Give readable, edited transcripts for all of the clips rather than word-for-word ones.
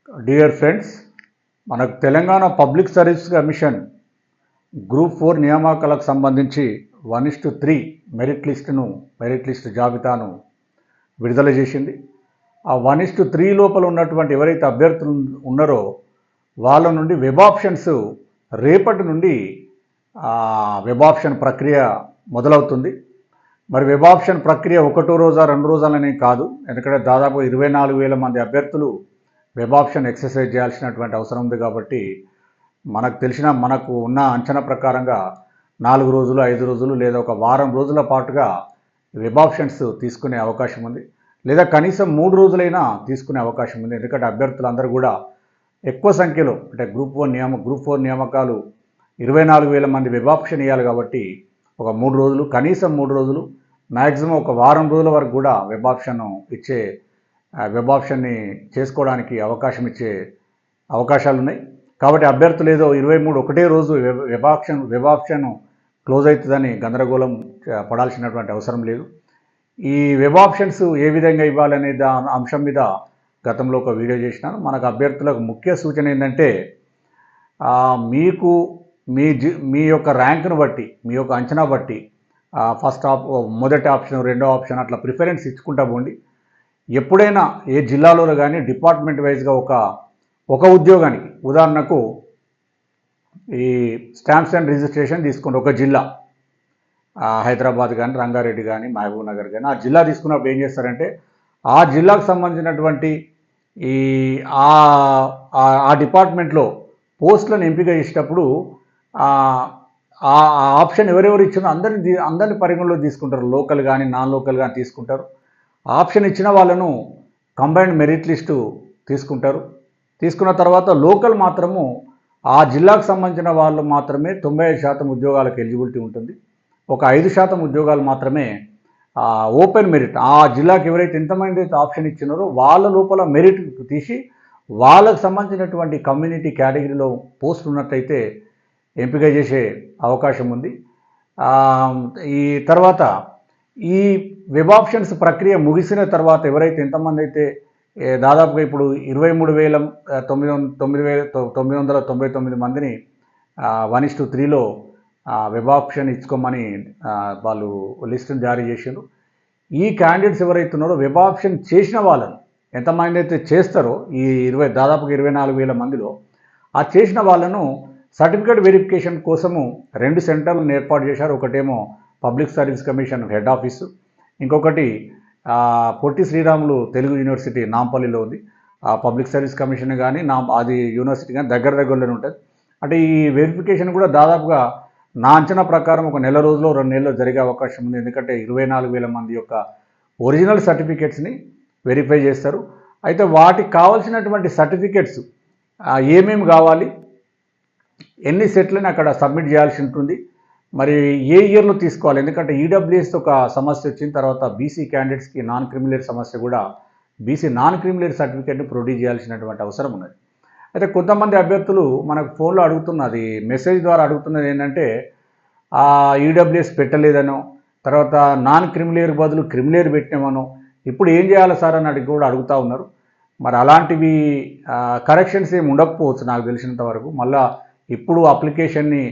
Dear friends, మనకు Telangana public service commission group 4 నియామకాలకు సంబంధించి 1:3 మెరిట్ లిస్ట్ జాబితాను విడుదల చేసింది. ఆ 1:3 లోపల ఉన్నటువంటి ఎవరైతే అభ్యర్థులు ఉన్నారో వాళ్ళ నుండి వెబ్ ఆప్షన్స్ రేపటి నుండి వెబ్ ఆప్షన్ ప్రక్రియ మొదలవుతుంది. మరి వెబ్ ఆప్షన్ ప్రక్రియ ఒకటో రోజా 2 రోజులనే కాదు, ఎందుకంటే దాదాపు 24,000 మంది అభ్యర్థులు వెబ్ ఆప్షన్ ఎక్సర్సైజ్ చేయాల్సినటువంటి అవసరం ఉంది. కాబట్టి మనకు ఉన్న అంచనా ప్రకారంగా 4 రోజులు 5 రోజులు లేదా ఒక వారం రోజుల పాటుగా వెబ్ ఆప్షన్స్ తీసుకునే అవకాశం ఉంది, లేదా కనీసం 3 రోజులైనా తీసుకునే అవకాశం ఉంది. ఎందుకంటే అభ్యర్థులందరూ కూడా ఎక్కువ సంఖ్యలో అంటే గ్రూప్ 4 నియామకాలు 24,000 మంది వెబ్ ఆప్షన్ ఇవ్వాలి. కాబట్టి ఒక 3 రోజులు, కనీసం 3 రోజులు, మ్యాక్సిమం ఒక వారం రోజుల వరకు కూడా వెబ్ ఆప్షన్ని చేసుకోవడానికి అవకాశం ఇచ్చే అవకాశాలు ఉన్నాయి. కాబట్టి అభ్యర్థులు ఏదో 23 ఒకటే రోజు వెబ్ ఆప్షన్ క్లోజ్ అవుతుందని గందరగోళం పడాల్సినటువంటి అవసరం లేదు. ఈ వెబ్ ఆప్షన్స్ ఏ విధంగా ఇవ్వాలనే అంశం మీద గతంలో ఒక వీడియో చేసినాను. మనకు అభ్యర్థులకు ముఖ్య సూచన ఏంటంటే, మీకు మీ యొక్క ర్యాంకును బట్టి, మీ యొక్క అంచనా బట్టి మొదటి ఆప్షన్, రెండో ఆప్షన్ అట్లా ప్రిఫరెన్స్ ఇచ్చుకుంటా పోండి. ఎప్పుడైనా ఏ జిల్లాలో కానీ డిపార్ట్మెంట్ వైజ్గా ఒక ఉద్యోగానికి, ఉదాహరణకు ఈ స్టాంప్స్ అండ్ రిజిస్ట్రేషన్ తీసుకోండి, ఒక జిల్లా హైదరాబాద్ కానీ, రంగారెడ్డి కానీ, మహబూబ్ నగర్ కానీ, ఆ జిల్లా తీసుకున్నప్పుడు ఏం చేస్తారంటే ఆ జిల్లాకు సంబంధించినటువంటి ఆ డిపార్ట్మెంట్లో పోస్టులను ఎంపిక చేసేటప్పుడు ఆ ఆప్షన్ ఎవరెవరు ఇచ్చినా అందరిని పరిగణలో తీసుకుంటారు. లోకల్ కానీ నాన్ లోకల్ కానీ తీసుకుంటారు. ఆప్షన్ ఇచ్చిన వాళ్ళను కంబైన్డ్ మెరిట్ లిస్టు తీసుకుంటారు. తీసుకున్న తర్వాత లోకల్ మాత్రము ఆ జిల్లాకు సంబంధించిన వాళ్ళు మాత్రమే 95% ఉద్యోగాలకు ఎలిజిబిలిటీ ఉంటుంది. ఒక 5% ఉద్యోగాలు మాత్రమే ఓపెన్ మెరిట్, ఆ జిల్లాకు ఎవరైతే ఎంతమంది అయితే ఆప్షన్ ఇచ్చినారో వాళ్ళ లోపల మెరిట్ తీసి వాళ్ళకు సంబంధించినటువంటి కమ్యూనిటీ కేటగిరీలో పోస్టులు ఉన్నట్టయితే ఎంపిక చేసే అవకాశం ఉంది. ఈ తర్వాత ఈ వెబ్ ఆప్షన్స్ ప్రక్రియ ముగిసిన తర్వాత ఎవరైతే ఎంతమంది అయితే దాదాపుగా ఇప్పుడు 23,999 మందిని 1:3లో వెబ్ ఆప్షన్ ఇచ్చుకోమని వాళ్ళు లిస్టును జారీ చేశారు. ఈ క్యాండిడేట్స్ ఎవరైతే ఉన్నారో వెబ్ ఆప్షన్ చేసిన వాళ్ళను ఎంతమంది అయితే చేస్తారో ఈ దాదాపుగా 24,000 మందిలో ఆ చేసిన వాళ్ళను సర్టిఫికేట్ వెరిఫికేషన్ కోసము 2 సెంటర్లను ఏర్పాటు చేశారు. ఒకటేమో public service commission head office, ఇంకొకటి పొట్టి శ్రీరాములు తెలుగు యూనివర్సిటీ నాంపల్లిలో ఉంది. ఆ పబ్లిక్ సర్వీస్ కమిషన్ కానీ అది యూనివర్సిటీ కానీ దగ్గరలోనే ఉంటుంది. అంటే ఈ వెరిఫికేషన్ కూడా దాదాపుగా నా అంచనా ప్రకారం ఒక నెల రోజులో 2 నెలల్లో జరిగే అవకాశం ఉంది. ఎందుకంటే 24,000 మంది యొక్క ఒరిజినల్ సర్టిఫికేట్స్ని వెరిఫై చేస్తారు. అయితే వాటికి కావాల్సినటువంటి సర్టిఫికేట్స్ ఏమేమి కావాలి, ఎన్ని సెట్లని అక్కడ సబ్మిట్ చేయాల్సి ఉంటుంది, మరి ఏ ఇయర్లో తీసుకోవాలి. ఎందుకంటే ఈడబ్ల్యూఎస్ ఒక సమస్య వచ్చిన తర్వాత బీసీ క్యాండిడేట్స్కి నాన్ క్రిమిలేర్ సమస్య కూడా బీసీ నాన్ క్రిమిలేర్ సర్టిఫికేట్ని ప్రొడ్యూస్ చేయాల్సినటువంటి అవసరం ఉన్నది. అయితే కొంతమంది అభ్యర్థులు మనకు ఫోన్లో అడుగుతున్నది, మెసేజ్ ద్వారా అడుగుతున్నది ఏంటంటే ఈడబ్ల్యూఎస్ పెట్టలేదనో, తర్వాత నాన్ క్రిమిలేర్ బదులు క్రిమిలేర్ పెట్టినామనో, ఇప్పుడు ఏం చేయాలి సార్ అని కూడా అడుగుతూ ఉన్నారు. మరి అలాంటివి కరెక్షన్స్ ఏమి ఉండకపోవచ్చు నాకు తెలిసినంత వరకు. మళ్ళీ ఇప్పుడు అప్లికేషన్ని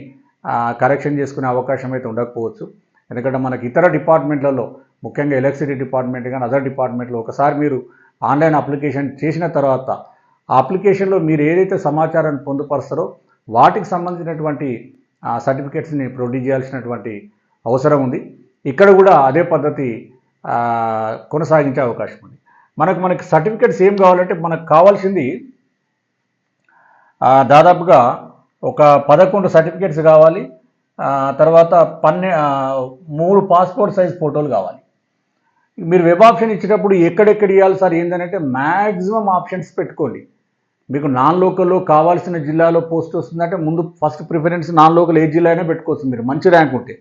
కరెక్షన్ చేసుకునే అవకాశం అయితే ఉండకపోవచ్చు. ఎందుకంటే మనకి ఇతర డిపార్ట్మెంట్లలో, ముఖ్యంగా ఎలక్ట్రిసిటీ డిపార్ట్మెంట్ కానీ అదర్ డిపార్ట్మెంట్లో ఒకసారి మీరు ఆన్లైన్ అప్లికేషన్ చేసిన తర్వాత ఆ అప్లికేషన్లో మీరు ఏదైతే సమాచారాన్ని పొందుపరుస్తారో వాటికి సంబంధించినటువంటి సర్టిఫికేట్స్ని ప్రొడ్యూస్ చేయాల్సినటువంటి అవసరం ఉంది. ఇక్కడ కూడా అదే పద్ధతి కొనసాగించే అవకాశం ఉంది. మనకి సర్టిఫికేట్స్ ఏం కావాలంటే మనకు కావాల్సింది దాదాపుగా ఒక 11 సర్టిఫికేట్స్ కావాలి. తర్వాత 3 పాస్పోర్ట్ సైజ్ ఫోటోలు కావాలి. మీరు వెబ్ ఆప్షన్ ఇచ్చేటప్పుడు ఎక్కడెక్కడ ఇవ్వాలి సార్ ఏంటంటే మ్యాక్సిమం ఆప్షన్స్ పెట్టుకోండి. మీకు నాన్ లోకల్లో కావాల్సిన జిల్లాలో పోస్ట్ వస్తుందంటే ముందు ఫస్ట్ ప్రిఫరెన్స్ నాన్ లోకల్ ఏ జిల్లా అయినా పెట్టుకోవచ్చు మీరు మంచి ర్యాంక్ ఉంటే.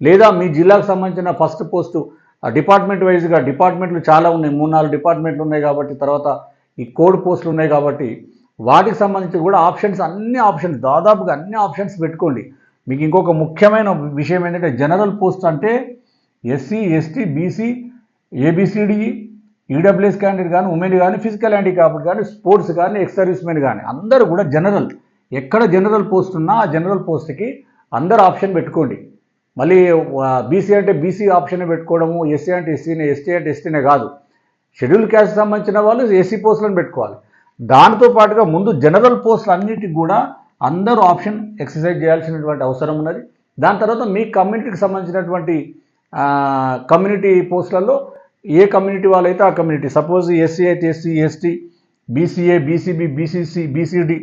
లేదా మీ జిల్లాకు సంబంధించిన ఫస్ట్ పోస్టు డిపార్ట్మెంట్ వైజ్గా, డిపార్ట్మెంట్లు చాలా ఉన్నాయి, 3-4 డిపార్ట్మెంట్లు ఉన్నాయి కాబట్టి, తర్వాత ఈ కోడ్ పోస్టులు ఉన్నాయి కాబట్టి వాటికి సంబంధించి కూడా దాదాపుగా అన్ని ఆప్షన్స్ పెట్టుకోండి. మీకు ఇంకొక ముఖ్యమైన విషయం ఏంటంటే జనరల్ పోస్ట్ అంటే SC, ST, BC, ABCD, EWS candidate కానీ, ఉమెన్ కానీ, ఫిజికల్ హ్యాండిక్యాప్డ్ కానీ, స్పోర్ట్స్ కానీ, ఎక్స్ సర్వీస్ మెన్ కానీ అందరూ కూడా జనరల్. ఎక్కడ జనరల్ పోస్ట్ ఉన్నా ఆ జనరల్ పోస్ట్కి అందరు ఆప్షన్ పెట్టుకోండి. మళ్ళీ బీసీ అంటే బీసీ ఆప్షన్ పెట్టుకోవడము, ఎస్సీ అంటే ఎస్సీనే, ఎస్టీ అంటే ఎస్టీనే కాదు. షెడ్యూల్ క్యాస్ట్ సంబంధించిన వాళ్ళు ఎస్సీ పోస్టులను పెట్టుకోవాలి. దాంతో పాటుగా ముందు జనరల్ పోస్టులు అన్నిటికి కూడా అందరూ ఆప్షన్ ఎక్సర్సైజ్ చేయాల్సినటువంటి అవసరం ఉన్నది. దాని తర్వాత మీ కమ్యూనిటీకి సంబంధించినటువంటి కమ్యూనిటీ పోస్టులలో ఏ కమ్యూనిటీ వాళ్ళైతే ఆ కమ్యూనిటీ, సపోజ్ ఎస్సీ అయితే SC, ST, BCA, BCB, BCC, BCD,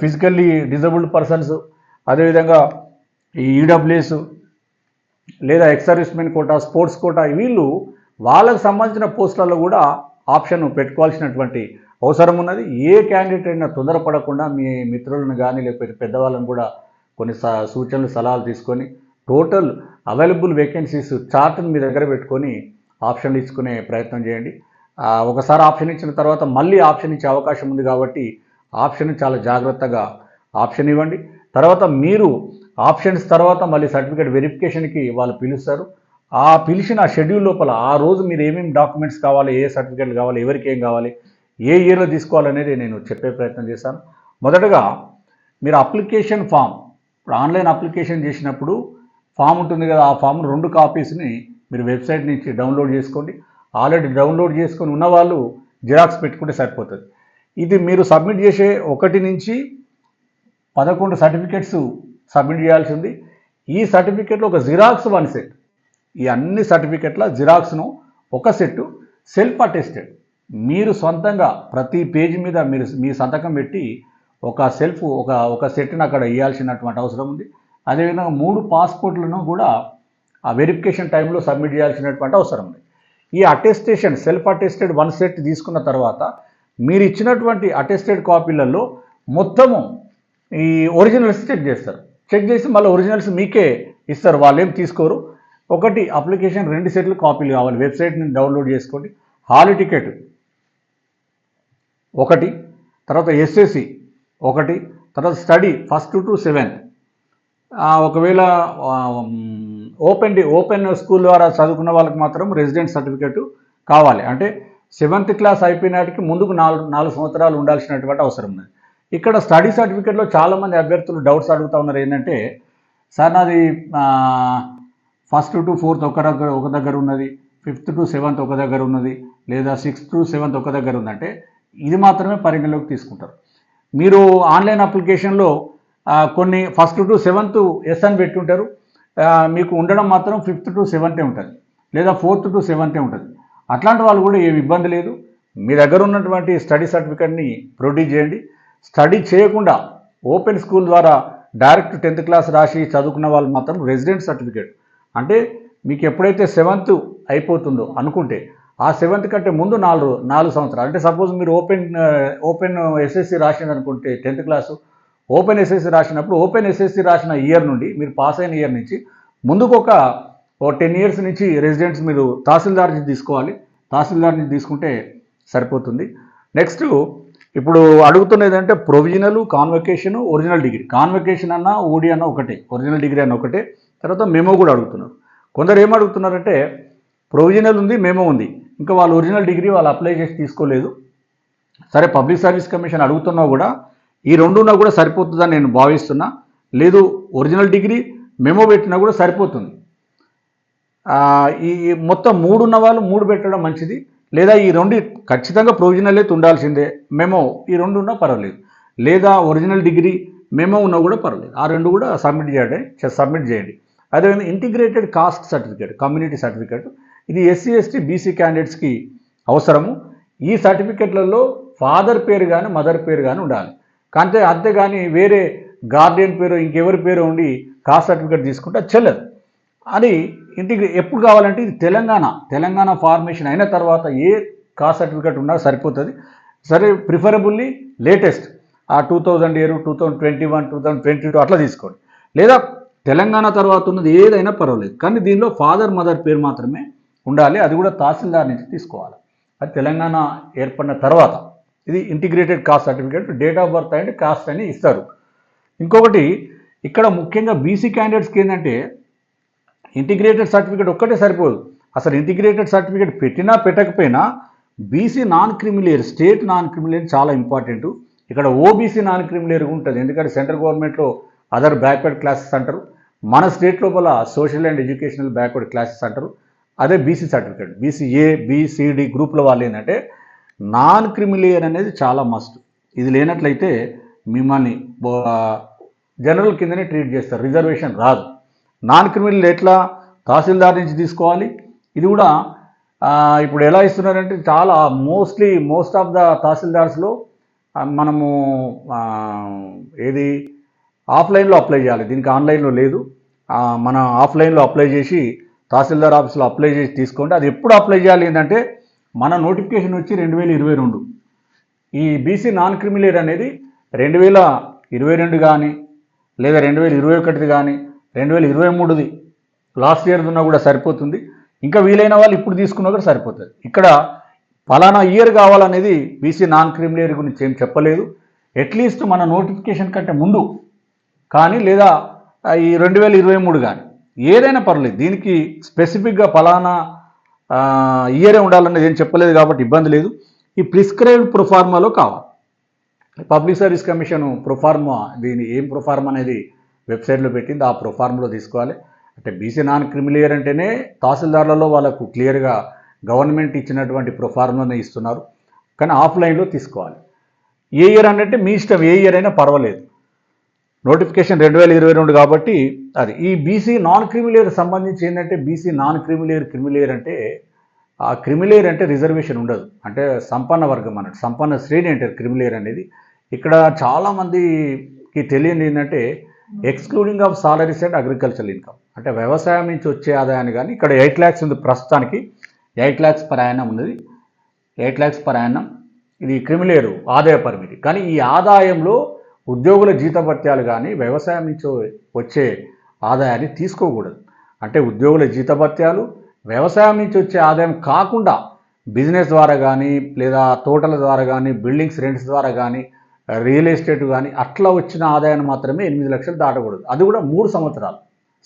physically disabled persons, అదేవిధంగా ఈ ఈడబ్ల్యూఎస్ లేదా ex servicemen quota, sports quota, వీళ్ళు వాళ్ళకు సంబంధించిన పోస్టులలో కూడా ఆప్షన్ పెట్టుకోవాల్సినటువంటి అవసరం ఉన్నది. ఏ క్యాండిడేట్ అయినా తొందరపడకుండా మీ మిత్రులను కానీ లేకపోతే పెద్దవాళ్ళని కూడా కొన్ని సూచనలు సలహాలు తీసుకొని టోటల్ అవైలబుల్ వేకెన్సీస్ చార్ట్ని మీ దగ్గర పెట్టుకొని ఆప్షన్లు ఇచ్చుకునే ప్రయత్నం చేయండి. ఒకసారి ఆప్షన్ ఇచ్చిన తర్వాత మళ్ళీ ఆప్షన్ ఇచ్చే అవకాశం ఉంది కాబట్టి ఆప్షన్ చాలా జాగ్రత్తగా ఆప్షన్ ఇవ్వండి. తర్వాత మీరు ఆప్షన్స్ తర్వాత మళ్ళీ సర్టిఫికేట్ వెరిఫికేషన్కి వాళ్ళు పిలుస్తారు. ఆ పిలిచిన షెడ్యూల్ లోపల ఆ రోజు మీరు ఏమేమి డాక్యుమెంట్స్ కావాలి, ఏ సర్టిఫికేట్లు కావాలి, ఎవరికి ఏం కావాలి, ఏ ఇయర్లో తీసుకోవాలనేది నేను చెప్పే ప్రయత్నం చేశాను. మొదటగా మీరు అప్లికేషన్ ఫామ్, ఇప్పుడు ఆన్లైన్ అప్లికేషన్ చేసినప్పుడు ఫామ్ ఉంటుంది కదా, ఆ ఫామ్ 2 కాపీస్ని మీరు వెబ్సైట్ నుంచి డౌన్లోడ్ చేసుకోండి. ఆల్రెడీ డౌన్లోడ్ చేసుకొని ఉన్నవాళ్ళు జిరాక్స్ పెట్టుకుంటే సరిపోతుంది. ఇది మీరు సబ్మిట్ చేసే 1 నుంచి 11 సర్టిఫికెట్స్ సబ్మిట్ చేయాల్సి ఉంది. ఈ సర్టిఫికెట్లో ఒక జిరాక్స్ 1 సెట్, ఈ అన్ని సర్టిఫికెట్ల జిరాక్స్ను ఒక సెట్టు సెల్ఫ్ అటెస్టెడ్, మీరు సొంతంగా ప్రతి పేజీ మీద మీరు మీ సంతకం పెట్టి ఒక సెట్ని అక్కడ ఇవ్వాల్సినటువంటి అవసరం ఉంది. అదేవిధంగా 3 పాస్పోర్ట్లను కూడా ఆ వెరిఫికేషన్ టైంలో సబ్మిట్ చేయాల్సినటువంటి అవసరం ఉంది. ఈ అటెస్టేషన్ సెల్ఫ్ అటెస్టెడ్ 1 సెట్ తీసుకున్న తర్వాత మీరు ఇచ్చినటువంటి అటెస్టెడ్ కాపీలలో మొత్తము ఈ ఒరిజినల్స్ చెక్ చేసి మళ్ళీ ఒరిజినల్స్ మీకే ఇస్తారు, వాళ్ళు ఏం తీసుకోరు. ఒకటి అప్లికేషన్ 2 సెట్లు కాపీలు కావాలి, వెబ్సైట్ని డౌన్లోడ్ చేసుకోండి. హాల్ టికెట్ 1, తర్వాత ఎస్ఎస్సి 1, తర్వాత స్టడీ 1st to 7th. ఒకవేళ ఓపెన్ స్కూల్ ద్వారా చదువుకున్న వాళ్ళకి మాత్రం రెసిడెంట్ సర్టిఫికేట్ కావాలి. అంటే 7th క్లాస్ అయిపోయినాటికి ముందుకు 4 సంవత్సరాలు ఉండాల్సినటువంటి అవసరం ఉంది. ఇక్కడ స్టడీ సర్టిఫికేట్లో చాలామంది అభ్యర్థులు డౌట్స్ అడుగుతూ ఉన్నారు. ఏంటంటే, సార్ నాది 1st to 4th ఒక దగ్గర ఉన్నది, 5th to 7th ఒక దగ్గర ఉన్నది, లేదా 6th to 7th ఒక దగ్గర ఉందంటే ఇది మాత్రమే పరిగణలోకి తీసుకుంటారు. మీరు ఆన్లైన్ అప్లికేషన్లో కొన్ని 1st to 7th ఎస్ అని పెట్టుంటారు, మీకు ఉండడం మాత్రం 5th to 7th ఉంటుంది, లేదా 4th to 7th ఉంటుంది. అట్లాంటి వాళ్ళు కూడా ఏమి ఇబ్బంది లేదు, మీ దగ్గర ఉన్నటువంటి స్టడీ సర్టిఫికేట్ని ప్రొడ్యూస్ చేయండి. స్టడీ చేయకుండా ఓపెన్ స్కూల్ ద్వారా డైరెక్ట్ 10th క్లాస్ రాసి చదువుకున్న వాళ్ళు మాత్రం రెసిడెంట్ సర్టిఫికేట్, అంటే మీకు ఎప్పుడైతే 7th అయిపోతుందో అనుకుంటే ఆ 7th కంటే ముందు 4 సంవత్సరాలు, అంటే సపోజ్ మీరు ఓపెన్ ఎస్ఎస్సి రాసింది అనుకుంటే 10th క్లాసు, ఓపెన్ ఎస్ఎస్సి రాసినప్పుడు ఓపెన్ ఎస్ఎస్సి రాసిన ఇయర్ నుండి మీరు పాస్ అయిన ఇయర్ నుంచి ముందుకు ఒక 10 years నుంచి రెసిడెంట్స్ మీరు తహసీల్దార్ నుంచి తీసుకోవాలి. తహసీల్దార్ నుంచి తీసుకుంటే సరిపోతుంది. నెక్స్ట్ ఇప్పుడు అడుగుతున్నది అంటే provisional, convocation, original degree. Convocation అన్నా ఓడి అన్న ఒకటే, ఒరిజినల్ డిగ్రీ అన్న ఒకటే. తర్వాత మెమో కూడా అడుగుతున్నారు. కొందరు ఏం అడుగుతున్నారంటే ప్రొవిజనల్ ఉంది, మెమో ఉంది, ఇంకా వాళ్ళు ఒరిజినల్ డిగ్రీ వాళ్ళు అప్లై చేసి తీసుకోలేదు. సరే, పబ్లిక్ సర్వీస్ కమిషన్ అడుగుతున్నా కూడా ఈ 2 ఉన్నా కూడా సరిపోతుందని నేను భావిస్తున్నా. లేదు, ఒరిజినల్ డిగ్రీ మెమో పెట్టినా కూడా సరిపోతుంది. ఈ మొత్తం 3 ఉన్న వాళ్ళు 3 పెట్టడం మంచిది. లేదా ఈ 2 ఖచ్చితంగా ప్రొవిజనల్ అయితే ఉండాల్సిందే, మెమో ఈ 2 ఉన్నా పర్వాలేదు. లేదా ఒరిజినల్ డిగ్రీ మెమో ఉన్నా కూడా పర్వాలేదు, ఆ 2 కూడా సబ్మిట్ చేయండి. అదేవిధంగా integrated cost certificate, community certificate, ఇది ఎస్సీ ఎస్టీ బీసీ క్యాండిడేట్స్కి అవసరము. ఈ సర్టిఫికేట్లలో ఫాదర్ పేరు కానీ మదర్ పేరు కానీ ఉండాలి. అంతేగాని వేరే గార్డియన్ పేరు ఇంకెవరి పేరు ఉండి కాస్ట్ సర్టిఫికేట్ తీసుకుంటే చెల్లదు. అది ఎప్పుడు కావాలంటే ఇది తెలంగాణ ఫార్మేషన్ అయిన తర్వాత ఏ కాస్ట్ సర్టిఫికేట్ ఉన్నా సరిపోతుంది. సరే, ప్రిఫరబుల్లీ లేటెస్ట్ 2000 ఇయర్, 2021, 2022 అట్లా తీసుకోండి. లేదా తెలంగాణ తర్వాత ఉన్నది ఏదైనా పర్వాలేదు, కానీ దీనిలో ఫాదర్ మదర్ పేరు మాత్రమే ఉండాలి. అది కూడా తహసీల్దార్ నుంచి తీసుకోవాలి. అది తెలంగాణ ఏర్పడిన తర్వాత. ఇది integrated cost certificate, date of birth and cost అని ఇస్తారు. ఇంకొకటి ఇక్కడ ముఖ్యంగా బీసీ క్యాండిడేట్స్కి ఏంటంటే ఇంటిగ్రేటెడ్ సర్టిఫికేట్ ఒక్కటే సరిపోదు. అసలు ఇంటిగ్రేటెడ్ సర్టిఫికేట్ పెట్టినా పెట్టకపోయినా BC non creamy layer, state non creamy layer చాలా ఇంపార్టెంట్. ఇక్కడ ఓబీసీ నాన్ క్రిమిలేయర్ ఉంటుంది, ఎందుకంటే సెంట్రల్ గవర్నమెంట్లో అదర్ బ్యాక్వర్డ్ క్లాసెస్ అంటారు, మన స్టేట్ లోపల social and educational backward classes అంటారు. అదే బీసీ సర్టిఫికేట్, బీసీఏ బీసీడి గ్రూప్ల వాళ్ళు ఏంటంటే నాన్ క్రిమిలేయర్ అనేది చాలా మస్ట్. ఇది లేనట్లయితే మిమ్మల్ని జనరల్ కిందనే ట్రీట్ చేస్తారు, రిజర్వేషన్ రాదు. నాన్ క్రిమినల్ ఎట్లా తహసీల్దార్ నుంచి తీసుకోవాలి. ఇది కూడా ఇప్పుడు ఎలా ఇస్తున్నారంటే చాలా మోస్ట్ ఆఫ్ ద తహసీల్దార్స్లో మనము ఏది ఆఫ్లైన్లో అప్లై చేయాలి, దీనికి ఆన్లైన్లో లేదు. మన ఆఫ్లైన్లో అప్లై చేసి తహసీల్దార్ ఆఫీస్లో అప్లై చేసి తీసుకోండి. అది ఎప్పుడు అప్లై చేయాలి ఏంటంటే మన నోటిఫికేషన్ వచ్చి 2022. ఈ బీసీ నాన్ క్రిమిలేయర్ అనేది 2022 కానీ లేదా 2021 కానీ 2023 లాస్ట్ ఇయర్ ఉన్నా కూడా సరిపోతుంది. ఇంకా వీలైన వాళ్ళు ఇప్పుడు తీసుకున్నా కూడా సరిపోతుంది. ఇక్కడ ఫలానా ఇయర్ కావాలనేది బీసీ నాన్ క్రిమిలేయర్ గురించి ఏం చెప్పలేదు. అట్లీస్ట్ మన నోటిఫికేషన్ కంటే ముందు కానీ లేదా ఈ 2023 కానీ ఏదైనా పర్లేదు, దీనికి స్పెసిఫిక్గా ఫలానా ఇయరే ఉండాలనేది ఏం చెప్పలేదు కాబట్టి ఇబ్బంది లేదు. ఈ ప్రిస్క్రైబ్డ్ ప్రొఫార్మాలో కావాలి. పబ్లిక్ సర్వీస్ కమిషన్ ప్రొఫార్మా, దీని ఏం ప్రొఫార్మా అనేది వెబ్సైట్లో పెట్టింది, ఆ ప్రొఫార్మాలో తీసుకోవాలి. అంటే బీసీ నాన్ క్రిమిలేయర్ అంటేనే తహసీల్దార్లలో వాళ్ళకు క్లియర్గా గవర్నమెంట్ ఇచ్చినటువంటి ప్రొఫార్మాని ఇస్తున్నారు, కానీ ఆఫ్లైన్లో తీసుకోవాలి. ఏ ఇయర్ అంటే మీ ఇష్టం, ఏ ఇయర్ అయినా పర్వాలేదు. నోటిఫికేషన్ 2022 కాబట్టి అది. ఈ బీసీ నాన్ క్రిమిలేయర్ సంబంధించి ఏంటంటే బీసీ నాన్ క్రిమిలేయర్ అంటే ఆ క్రిమిలేయర్ అంటే రిజర్వేషన్ ఉండదు, అంటే సంపన్న వర్గం అన్నట్టు, సంపన్న శ్రేణి అంటారు క్రిమిలేయర్ అనేది. ఇక్కడ చాలామందికి తెలియని ఏంటంటే excluding of salaries and agricultural income, అంటే వ్యవసాయం నుంచి వచ్చే ఆదాయాన్ని కానీ ఇక్కడ 8 lakhs ఉంది, ప్రస్తుతానికి 8 lakhs per annum ఉన్నది. 8 lakhs per annum ఇది క్రిమిలేయర్ ఆదాయ పరిమితి. కానీ ఈ ఆదాయంలో ఉద్యోగుల జీతభత్యాలు కానీ వ్యవసాయం నుంచి వచ్చే ఆదాయాన్ని తీసుకోకూడదు. అంటే ఉద్యోగుల జీతభత్యాలు, వ్యవసాయం నుంచి వచ్చే ఆదాయం కాకుండా బిజినెస్ ద్వారా కానీ లేదా తోటల ద్వారా కానీ బిల్డింగ్స్ రెంట్స్ ద్వారా కానీ రియల్ ఎస్టేట్ కానీ అట్లా వచ్చిన ఆదాయాన్ని మాత్రమే 8 లక్షలు దాటకూడదు. అది కూడా 3 సంవత్సరాలు,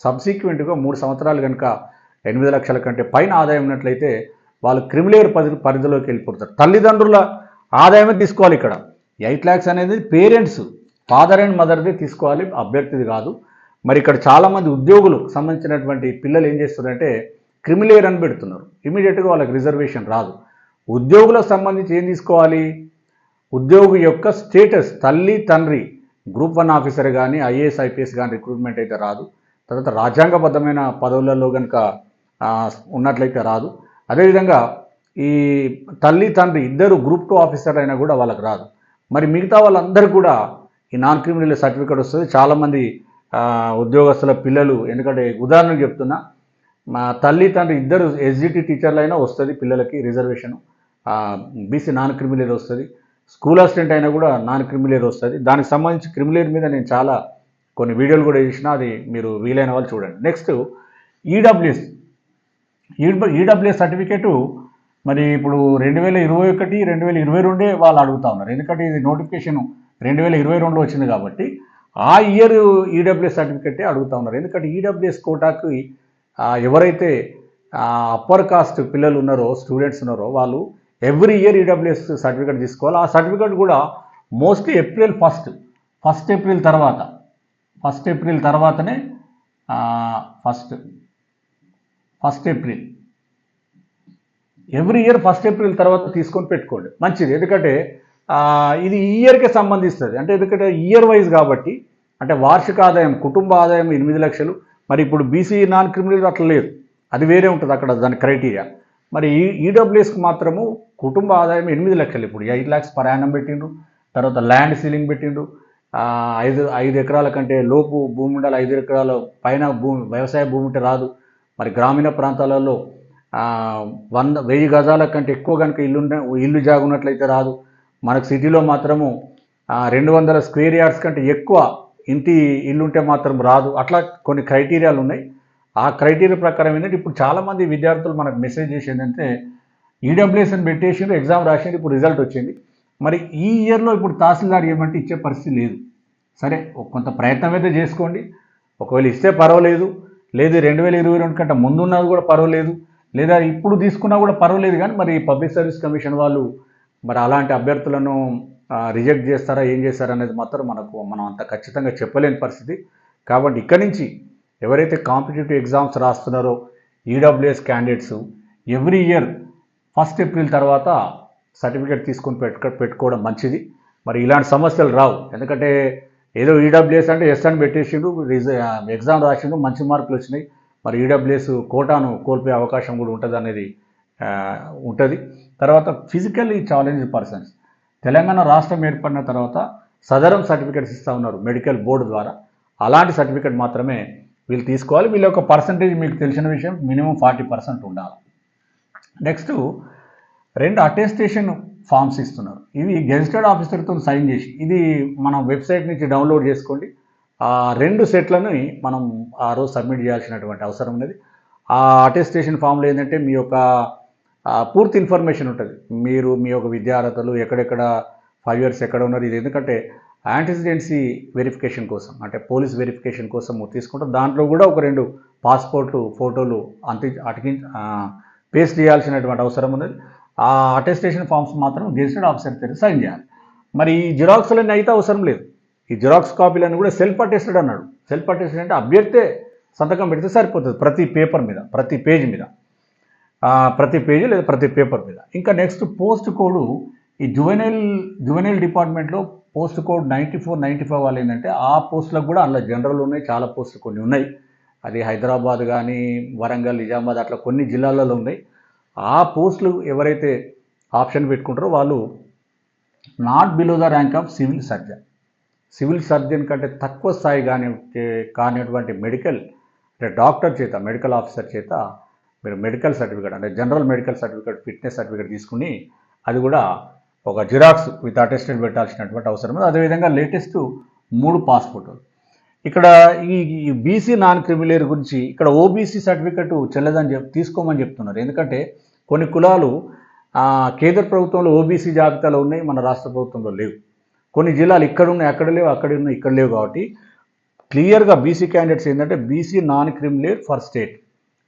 సబ్సిక్వెంట్గా 3 సంవత్సరాలు కనుక 8 లక్షల కంటే పైన ఆదాయం ఉన్నట్లయితే వాళ్ళు క్రిమిలేయర్ పరిధిలోకి వెళ్ళిపోతారు. తల్లిదండ్రుల ఆదాయమే తీసుకోవాలి. ఇక్కడ 8 lakhs అనేది పేరెంట్స్, ఫాదర్ అండ్ మదర్దే తీసుకోవాలి, అభ్యర్థిది కాదు. మరి ఇక్కడ చాలామంది ఉద్యోగులకు సంబంధించినటువంటి పిల్లలు ఏం చేస్తున్నారంటే క్రిమిలేయర్ అని పెడుతున్నారు, ఇమీడియట్గా వాళ్ళకి రిజర్వేషన్ రాదు. ఉద్యోగులకు సంబంధించి ఏం తీసుకోవాలి, ఉద్యోగి యొక్క స్టేటస్, తల్లి తండ్రి గ్రూప్ 1 ఆఫీసర్ కానీ ఐఏఎస్ ఐపీఎస్ కానీ రిక్రూట్మెంట్ అయితే రాదు. తర్వాత రాజ్యాంగబద్ధమైన పదవులలో కనుక ఉన్నట్లయితే రాదు. అదేవిధంగా ఈ తల్లి తండ్రి ఇద్దరు గ్రూప్ 2 ఆఫీసర్ అయినా కూడా వాళ్ళకి రాదు. మరి మిగతా వాళ్ళందరూ కూడా ఈ నాన్ క్రిమినల్ సర్టిఫికేట్ వస్తుంది. చాలామంది ఉద్యోగస్తుల పిల్లలు, ఎందుకంటే ఉదాహరణకు చెప్తున్నా, మా తల్లి తండ్రి ఇద్దరు ఎస్జిటి టీచర్లు అయినా వస్తుంది పిల్లలకి రిజర్వేషన్, బీసీ నాన్ క్రిమిలేయర్ వస్తుంది. స్కూల్ అసిస్టెంట్ అయినా కూడా నాన్ క్రిమిలేయర్ వస్తుంది. దానికి సంబంధించి క్రిమిలేయర్ మీద నేను చాలా కొన్ని వీడియోలు కూడా చేసిన, అది మీరు వీలైన వాళ్ళు చూడండి. నెక్స్ట్ ఈడబ్ల్యూఎస్ సర్టిఫికేటు మరి ఇప్పుడు 2021, 2022 వాళ్ళు అడుగుతా ఉన్నారు, ఎందుకంటే ఇది నోటిఫికేషన్ 2022లో వచ్చింది కాబట్టి ఆ ఇయర్ ఈడబ్ల్యూఎస్ సర్టిఫికేటే అడుగుతా ఉన్నారు. ఎందుకంటే ఈడబ్ల్యూఎస్ కోటాకి ఎవరైతే అప్పర్ కాస్ట్ పిల్లలు ఉన్నారో, స్టూడెంట్స్ ఉన్నారో, వాళ్ళు ఎవ్రీ ఇయర్ ఈడబ్ల్యూఎస్ సర్టిఫికేట్ తీసుకోవాలి. ఆ సర్టిఫికేట్ కూడా మోస్ట్లీ April 1st ఏప్రిల్ తర్వాతనే 1st April every year 1st April తర్వాత తీసుకొని పెట్టుకోండి, మంచిది. ఎందుకంటే ఇది ఈ ఇయర్కే సంబంధిస్తుంది, అంటే ఎందుకంటే ఇయర్ వైజ్ కాబట్టి, అంటే వార్షిక ఆదాయం, కుటుంబ ఆదాయం 8 లక్షలు. మరి ఇప్పుడు బీసీ నాన్ క్రిమినల్ అట్లా లేదు, అది వేరే ఉంటుంది అక్కడ దాని క్రైటీరియా. మరి ఈడబ్ల్యూఎస్కి మాత్రము కుటుంబ ఆదాయం 8 లక్షలు. ఇప్పుడు 8 lakhs per annum పెట్టిండ్రు. తర్వాత ల్యాండ్ సీలింగ్ పెట్టిండ్రు, 5 ఎకరాల కంటే లోపు భూమి ఉండాలి, 5 ఎకరాల పైన భూమి, వ్యవసాయ భూమి ఉంటే రాదు. మరి గ్రామీణ ప్రాంతాలలో 1000 గజాల కంటే ఎక్కువ కనుక ఇల్లు జాగున్నట్లయితే రాదు. మనకు సిటీలో మాత్రము 200 square yards కంటే ఎక్కువ ఇల్లు ఉంటే మాత్రం రాదు. అట్లా కొన్ని క్రైటీరియాలు ఉన్నాయి. ఆ క్రైటీరియా ప్రకారం ఏంటంటే ఇప్పుడు చాలామంది విద్యార్థులు మనకు మెసేజ్ చేసేదంటే ఈడబ్ల్యూఎస్ అని పెట్టేసిండ్రు, ఎగ్జామ్ రాసిండ్రు, ఇప్పుడు రిజల్ట్ వచ్చింది. మరి ఈ ఇయర్లో ఇప్పుడు తహసీల్దార్ ఏమంటే ఇచ్చే పరిస్థితి లేదు. సరే, కొంత ప్రయత్నం అయితే చేసుకోండి, ఒకవేళ ఇస్తే పర్వాలేదు, లేదు 2022 కంటే ముందున్నది కూడా పర్వాలేదు, లేదా ఇప్పుడు తీసుకున్నా కూడా పర్వాలేదు, కానీ మరి పబ్లిక్ సర్వీస్ కమిషన్ వాళ్ళు మరి అలాంటి అభ్యర్థులను రిజెక్ట్ చేస్తారా ఏం చేస్తారా అనేది మాత్రం మనం అంత ఖచ్చితంగా చెప్పలేని పరిస్థితి. కాబట్టి ఇక్కడి నుంచి ఎవరైతే కాంపిటేటివ్ ఎగ్జామ్స్ రాస్తున్నారో EWS candidates every year 1 April తర్వాత సర్టిఫికేట్ తీసుకొని పెట్టుకోవడం మంచిది. మరి ఇలాంటి సమస్యలు రావు. ఎందుకంటే ఏదో ఈడబ్ల్యూఎస్ అంటే ఎస్ అని పెట్టేసిండు, ఎగ్జామ్ రాసిండు, మంచి మార్కులు వచ్చినాయి, మరి ఈడబ్ల్యూఎస్ కోటాను కోల్పోయే అవకాశం కూడా ఉంటుంది అనేది ఉంటుంది. తర్వాత ఫిజికల్లీ ఛాలెంజ్డ్ పర్సన్స్ తెలంగాణ రాష్ట్రం ఏర్పడిన తర్వాత సదరం సర్టిఫికేట్స్ ఇస్తూ ఉన్నారు మెడికల్ బోర్డు ద్వారా. అలాంటి సర్టిఫికేట్ మాత్రమే వీళ్ళు తీసుకోవాలి. వీళ్ళ యొక్క పర్సంటేజ్ మీకు తెలిసిన విషయం మినిమం 40% ఉండాలి. నెక్స్ట్ 2 అటెస్టేషన్ ఫామ్స్ ఇస్తున్నారు. ఇవి గెజిటెడ్ ఆఫీసర్తో సైన్ చేసి, ఇది మనం వెబ్సైట్ నుంచి డౌన్లోడ్ చేసుకోండి. ఆ 2 సెట్లను మనం ఆ రోజు సబ్మిట్ చేయాల్సినటువంటి అవసరం ఉన్నది. ఆ అటెస్టేషన్ ఫామ్లో ఏంటంటే మీ యొక్క పూర్తి ఇన్ఫర్మేషన్ ఉంటుంది. మీరు మీ యొక్క విద్యార్హతలు, ఎక్కడెక్కడ 5 years ఎక్కడ ఉన్నారు, ఇది ఎందుకంటే యాంటిసిడెన్సీ వెరిఫికేషన్ కోసం, అంటే పోలీస్ వెరిఫికేషన్ కోసం తీసుకుంటాం. దాంట్లో కూడా ఒక 2 పాస్పోర్టు ఫోటోలు పేస్ట్ చేయాల్సినటువంటి అవసరం ఉన్నది. ఆ అటెస్టేషన్ ఫామ్స్ మాత్రం గెజిటెడ్ ఆఫీసర్ దగ్గర సైన్ చేయాలి. మరి ఈ జిరాక్స్లన్నీ అయితే అవసరం లేదు. ఈ జిరాక్స్ కాపీలన్నీ కూడా సెల్ఫ్ అటెస్టెడ్ అన్నాడు. సెల్ఫ్ అటెస్టెడ్ అంటే అభ్యర్థే సంతకం పెడితే సరిపోతుంది ప్రతి పేపర్ మీద, ప్రతి పేజ్ మీద, ప్రతి పేజీ లేదా ప్రతి పేపర్ మీద. ఇంకా నెక్స్ట్ పోస్ట్ కోడ్, ఈ జువెనైల్ డిపార్ట్మెంట్లో పోస్ట్ కోడ్ 94, 95 వాళ్ళు ఏంటంటే ఆ పోస్టులకు కూడా అందులో జనరల్ ఉన్నాయి, చాలా పోస్టులు కొన్ని ఉన్నాయి. అది హైదరాబాద్ కానీ వరంగల్, నిజామాబాద్ అట్లా కొన్ని జిల్లాలలో ఉన్నాయి. ఆ పోస్టులు ఎవరైతే ఆప్షన్ పెట్టుకుంటారో వాళ్ళు not below the rank of civil surgeon, civil surgeon కంటే తక్కువ స్థాయి కానిటువంటి మెడికల్ అంటే డాక్టర్ చేత, మెడికల్ ఆఫీసర్ చేత మీరు మెడికల్ సర్టిఫికేట్ అంటే general medical certificate, fitness certificate తీసుకుని అది కూడా ఒక జిరాక్స్ విత్ అటెస్టెడ్ పెట్టాల్సినటువంటి అవసరం ఉంది. అదేవిధంగా లేటెస్ట్ 3 పాస్పోర్టులు. ఇక్కడ ఈ బీసీ నాన్ క్రిమిలేయర్ గురించి ఇక్కడ ఓబీసీ సర్టిఫికేట్ చెల్లదని తీసుకోమని చెప్తున్నారు. ఎందుకంటే కొన్ని కులాలు కేంద్ర ప్రభుత్వంలో ఓబీసీ జాబితాలో ఉన్నాయి, మన రాష్ట్ర ప్రభుత్వంలో లేవు. కొన్ని జిల్లాలు ఇక్కడ ఉన్నాయి, అక్కడ లేవు, అక్కడ ఉన్నాయి, ఇక్కడ లేవు. కాబట్టి క్లియర్గా బీసీ క్యాండిడేట్స్ ఏంటంటే BC non creamy layer for state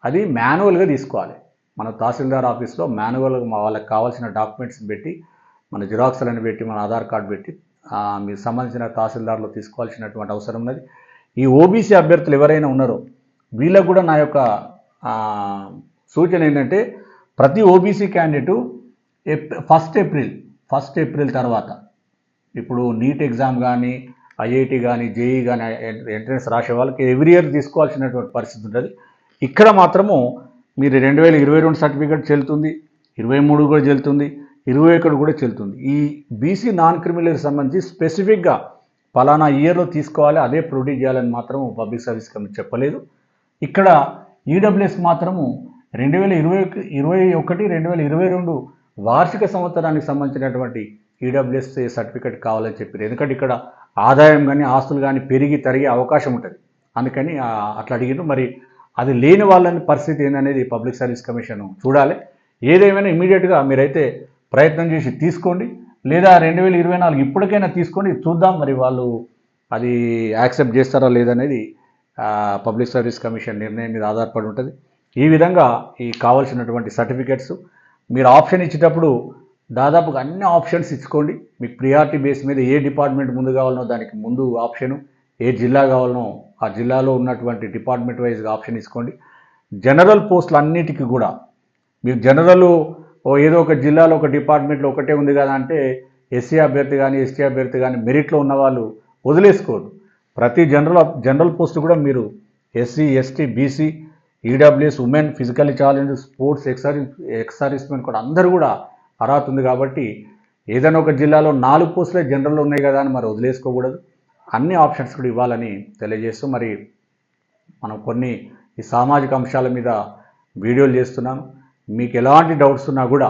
అది మాన్యువల్గా తీసుకోవాలి. మన తహసీల్దార్ ఆఫీస్లో మాన్యువల్గా వాళ్ళకి కావాల్సిన డాక్యుమెంట్స్ పెట్టి, మన జిరాక్స్లను పెట్టి, మన ఆధార్ కార్డు పెట్టి మీకు సంబంధించిన తహసీల్దార్లో తీసుకోవాల్సినటువంటి అవసరం ఉన్నది. ఈ ఓబీసీ అభ్యర్థులు ఎవరైనా ఉన్నారో వీళ్ళకు కూడా నా యొక్క సూచన ఏంటంటే ప్రతి ఓబీసీ క్యాండిడేటు 1 ఏప్రిల్ తర్వాత, ఇప్పుడు నీట్ ఎగ్జామ్ కానీ, ఐఐటి కానీ, జేఈ కానీ ఎంట్రన్స్ రాసే వాళ్ళకి ఎవ్రీ ఇయర్ తీసుకోవాల్సినటువంటి పరిస్థితి ఉంటుంది. ఇక్కడ మాత్రము మీరు 2022 సర్టిఫికేట్ చెల్లుతుంది, 23 కూడా చెల్లుతుంది, 21 కూడా చెల్లుతుంది. ఈ బీసీ నాన్ క్రిమినల్కి సంబంధించి స్పెసిఫిక్గా పలానా ఇయర్లో తీసుకోవాలి, అదే ప్రొడ్యూస్ చేయాలని మాత్రం పబ్లిక్ సర్వీస్ కమిషన్ చెప్పలేదు. ఇక్కడ ఈడబ్ల్యూఎస్ మాత్రము 2021, 2022 వార్షిక సంవత్సరానికి సంబంధించినటువంటి ఈడబ్ల్యూఎస్ సర్టిఫికేట్ కావాలని చెప్పారు. ఎందుకంటే ఇక్కడ ఆదాయం కానీ ఆస్తులు కానీ పెరిగి తరిగే అవకాశం ఉంటుంది, అందుకని అట్లా అడిగారు. మరి అది లేని వాళ్ళని పరిస్థితి ఏందనేది పబ్లిక్ సర్వీస్ కమిషన్ చూడాలి. ఏదేమైనా ఇమీడియట్గా మీరైతే ప్రయత్నం చేసి తీసుకోండి, లేదా 2024 ఇప్పటికైనా తీసుకోండి, చూద్దాం మరి వాళ్ళు అది యాక్సెప్ట్ చేస్తారా లేదనేది పబ్లిక్ సర్వీస్ కమిషన్ నిర్ణయం మీద ఆధారపడి ఉంటుంది. ఈ విధంగా ఈ కావాల్సినటువంటి సర్టిఫికేట్స్ మీరు ఆప్షన్ ఇచ్చేటప్పుడు దాదాపుగా అన్ని ఆప్షన్స్ ఇచ్చుకోండి. మీకు ప్రియారిటీ బేస్ మీద ఏ డిపార్ట్మెంట్ ముందు కావాలనో దానికి ముందు ఆప్షను, ఏ జిల్లా కావాలనో ఆ జిల్లాలో ఉన్నటువంటి డిపార్ట్మెంట్ వైజ్గా ఆప్షన్ ఇచ్చుకోండి. జనరల్ పోస్టులు అన్నిటికీ కూడా మీరు జనరల్ ఏదో ఒక జిల్లాలో ఒక డిపార్ట్మెంట్లో ఒకటే ఉంది కదా అంటే ఎస్సీ అభ్యర్థి కానీ ఎస్టీ అభ్యర్థి కానీ మెరిట్లో ఉన్న వాళ్ళు వదిలేసుకోరు. ప్రతి జనరల్ పోస్టు కూడా మీరు SC, ST, BC, EWS, women, physically challenge, sports, ex servicemen కూడా అందరూ కూడా అర్హత ఉంది. కాబట్టి ఏదైనా ఒక జిల్లాలో 4 పోస్టులే జనరల్ ఉన్నాయి కదా అని మరి వదిలేసుకోకూడదు, అన్ని ఆప్షన్స్ కూడా ఇవ్వాలని తెలియజేస్తూ మరి మనం కొన్ని ఈ సామాజిక అంశాల మీద వీడియోలు చేస్తున్నాను. మీకు ఎలాంటి డౌట్స్ ఉన్నా కూడా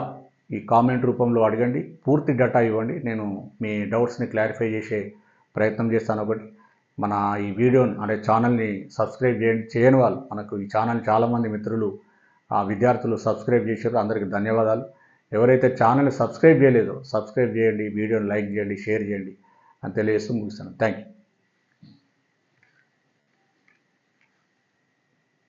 ఈ కామెంట్ రూపంలో అడగండి, పూర్తి డేటా ఇవ్వండి, నేను మీ డౌట్స్ని క్లారిఫై చేసే ప్రయత్నం చేస్తాను. ఒకటి మన ఈ వీడియోని అంటే ఛానల్ని సబ్స్క్రైబ్ చేయని వాళ్ళు, మనకు ఈ ఛానల్ చాలామంది మిత్రులు విద్యార్థులు సబ్స్క్రైబ్ చేశారు, అందరికీ ధన్యవాదాలు. ఎవరైతే ఛానల్ని సబ్స్క్రైబ్ చేయలేదో సబ్స్క్రైబ్ చేయండి, వీడియోని లైక్ చేయండి, షేర్ చేయండి అని తెలియజేస్తూ ముగిస్తాను. Thank you.